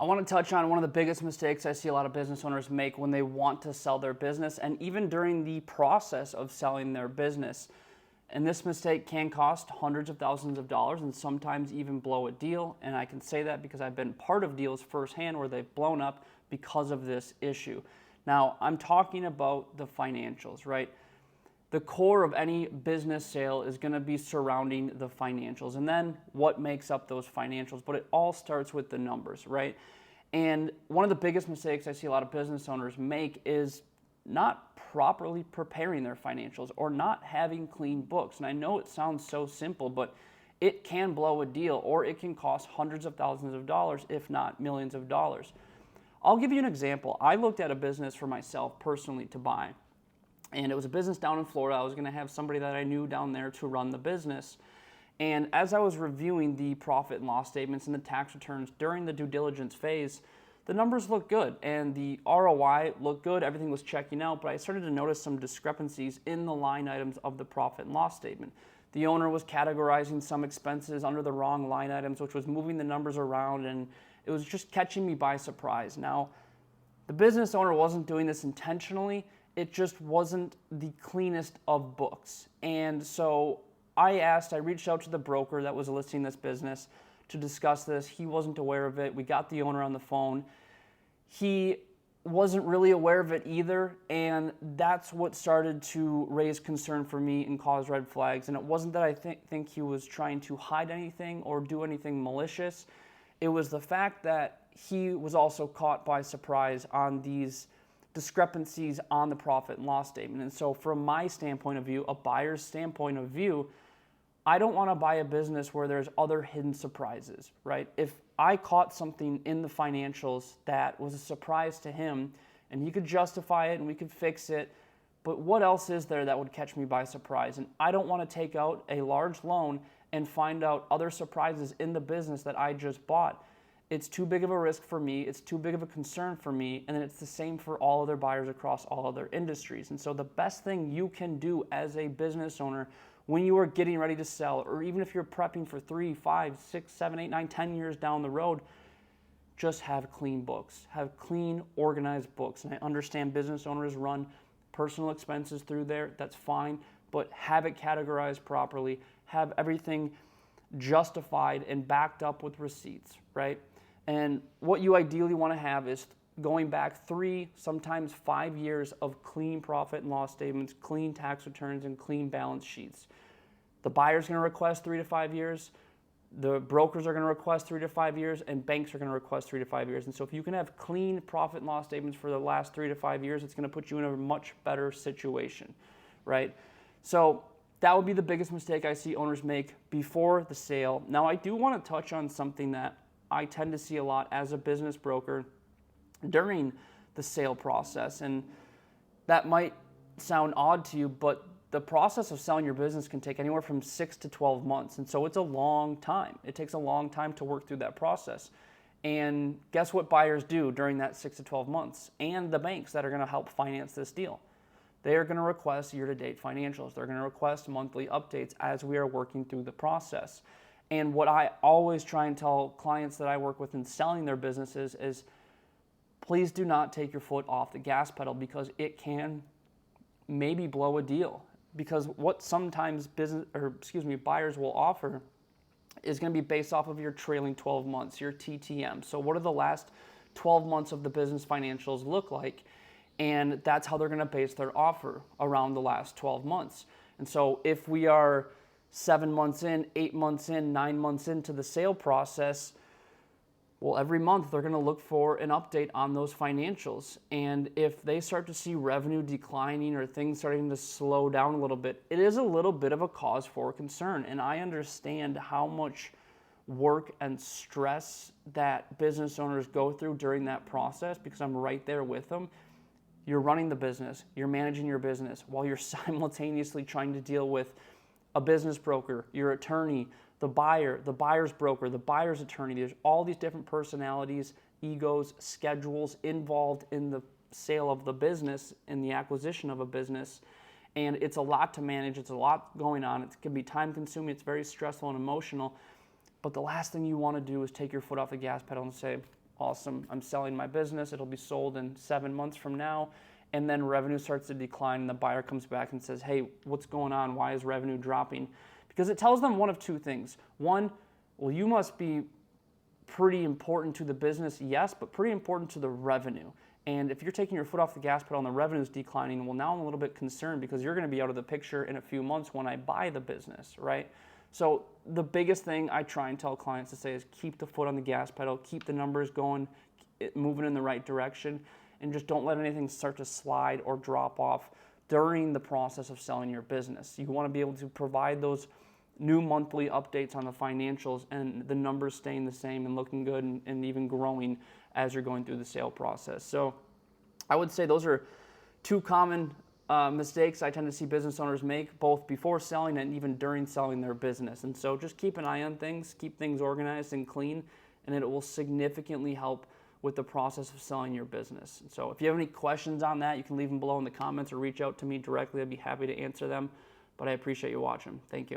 I want to touch on one of the biggest mistakes I see a lot of business owners make when they want to sell their business and even during the process of selling their business. And this mistake can cost hundreds of thousands of dollars and sometimes even blow a deal. And I can say that because I've been part of deals firsthand where they've blown up because of this issue. Now, I'm talking about the financials, right? The core of any business sale is going to be surrounding the financials and then what makes up those financials. But it all starts with the numbers, right? And one of the biggest mistakes I see a lot of business owners make is not properly preparing their financials or not having clean books. And I know it sounds so simple, but it can blow a deal or it can cost hundreds of thousands of dollars, if not millions of dollars. I'll give you an example. I looked at a business for myself personally to buy. And it was a business down in Florida. I was going to have somebody that I knew down there to run the business. And as I was reviewing the profit and loss statements and the tax returns during the due diligence phase, the numbers looked good and the ROI looked good. Everything was checking out, but I started to notice some discrepancies in the line items of the profit and loss statement. The owner was categorizing some expenses under the wrong line items, which was moving the numbers around, and it was just catching me by surprise. Now, the business owner wasn't doing this intentionally. It just wasn't the cleanest of books. And so I reached out to the broker that was listing this business to discuss this. He wasn't aware of it. We got the owner on the phone. He wasn't really aware of it either, and that's what started to raise concern for me and cause red flags. And it wasn't that I think he was trying to hide anything or do anything malicious. It was the fact that he was also caught by surprise on these discrepancies on the profit and loss statement. And so from my standpoint of view, a buyer's standpoint of view, I don't want to buy a business where there's other hidden surprises, right? If I caught something in the financials that was a surprise to him and he could justify it and we could fix it, but what else is there that would catch me by surprise? And I don't want to take out a large loan and find out other surprises in the business that I just bought. It's too big of a risk for me, it's too big of a concern for me, and then it's the same for all other buyers across all other industries. And so the best thing you can do as a business owner when you are getting ready to sell, or even if you're prepping for 3, 5, 6, 7, 8, 9, 10 years down the road, just have clean books. Have clean, organized books. And I understand business owners run personal expenses through there, that's fine, but have it categorized properly, have everything justified and backed up with receipts, right? And what you ideally want to have is going back 3, sometimes 5 years of clean profit and loss statements, clean tax returns, and clean balance sheets. The buyer's going to request 3 to 5 years. The brokers are going to request 3 to 5 years, and banks are going to request 3 to 5 years. And so if you can have clean profit and loss statements for the last 3 to 5 years, it's going to put you in a much better situation, right? So that would be the biggest mistake I see owners make before the sale. Now, I do want to touch on something that I tend to see a lot as a business broker during the sale process. And that might sound odd to you, but the process of selling your business can take anywhere from 6 to 12 months. And so it's a long time. It takes a long time to work through that process. And guess what buyers do during that 6 to 12 months? And the banks that are going to help finance this deal. They are going to request year-to-date financials. They're going to request monthly updates as we are working through the process. And what I always try and tell clients that I work with in selling their businesses is please do not take your foot off the gas pedal, because it can maybe blow a deal. Because what sometimes buyers will offer is going to be based off of your trailing 12 months, your TTM. So what do the last 12 months of the business financials look like? And that's how they're going to base their offer, around the last 12 months. And so if we are 7 months in, 8 months in, 9 months into the sale process, well, every month they're going to look for an update on those financials. And if they start to see revenue declining or things starting to slow down a little bit, it is a little bit of a cause for concern. And I understand how much work and stress that business owners go through during that process, because I'm right there with them. You're running the business, you're managing your business while you're simultaneously trying to deal with a business broker, your attorney, the buyer, the buyer's broker, the buyer's attorney. There's all these different personalities, egos, schedules involved in the sale of the business, in the acquisition of a business. And it's a lot to manage. It's a lot going on. It can be time consuming. It's very stressful and emotional. But the last thing you want to do is take your foot off the gas pedal and say, awesome, I'm selling my business, it'll be sold in 7 months from now. And then revenue starts to decline and the buyer comes back and says, hey, what's going on? Why is revenue dropping? Because it tells them one of two things. One, well, you must be pretty important to the business, yes, but pretty important to the revenue. And if you're taking your foot off the gas pedal and the revenue is declining, well, now I'm a little bit concerned because you're going to be out of the picture in a few months when I buy the business, right? So the biggest thing I try and tell clients to say is keep the foot on the gas pedal, keep the numbers going, moving in the right direction, and just don't let anything start to slide or drop off during the process of selling your business. You want to be able to provide those new monthly updates on the financials and the numbers staying the same and looking good and even growing as you're going through the sale process. So I would say those are two common mistakes I tend to see business owners make, both before selling and even during selling their business. And so just keep an eye on things, keep things organized and clean, and it will significantly help with the process of selling your business. And so if you have any questions on that, you can leave them below in the comments or reach out to me directly. I'd be happy to answer them. But I appreciate you watching. Thank you.